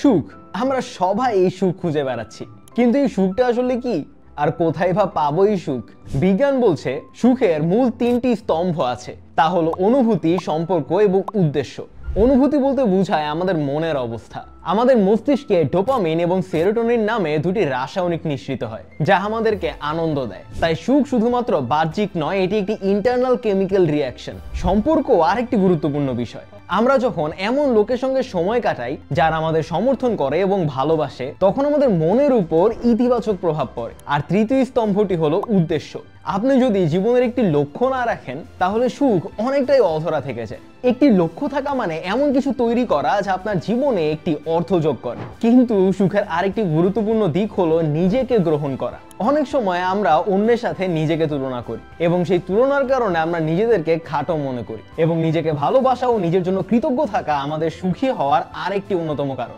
সুখ, আমরা সবাই এই সুখ খুঁজে বেড়াচ্ছি, কিন্তু এই সুখটা আসলে কি আর কোথায় বা পাবো এই সুখ? বিজ্ঞান বলছে সুখের মূল তিনটি স্তম্ভ আছে, তা হলো অনুভূতি, সম্পর্ক এবং উদ্দেশ্য। অনুভূতি বলতে বোঝায় আমাদের মনের অবস্থা। আমাদের মস্তিষ্কে ডোপামিন এবং সেরোটোনিন নামে দুটি রাসায়নিক নিঃসৃত হয়, যা আমাদেরকে আনন্দ দেয়। তাই সুখ শুধুমাত্র বাহ্যিক নয়, এটি একটি ইন্টারনাল কেমিক্যাল রিয়াকশন। সম্পর্ক আরেকটি গুরুত্বপূর্ণ বিষয়। আমরা যখন এমন লোকের সঙ্গে সময় কাটাই যারা আমাদের সমর্থন করে এবং ভালোবাসে, তখন আমাদের মনের উপর ইতিবাচক প্রভাব পড়ে। আর তৃতীয় স্তম্ভটি হলো উদ্দেশ্য। আপনি যদি জীবনের একটি লক্ষ্য না রাখেন, তাহলে সুখ অনেকটাই অধরা থেকে যায়। একটি লক্ষ্য থাকা মানে এমন কিছু তৈরি করা যা আপনার জীবনে একটি অর্থ যোগ করে। কিন্তু সুখের আরেকটি গুরুত্বপূর্ণ দিক হলো নিজেকে গ্রহণ করা। অনেক সময় আমরা অন্যের সাথে নিজেকে তুলনা করি এবং সেই তুলনার কারণে আমরা নিজেদেরকে খাটো মনে করি, এবং নিজেকে ভালোবাসা ও নিজের জন্য কৃতজ্ঞ থাকা আমাদের সুখী হওয়ার আরেকটি অন্যতম কারণ।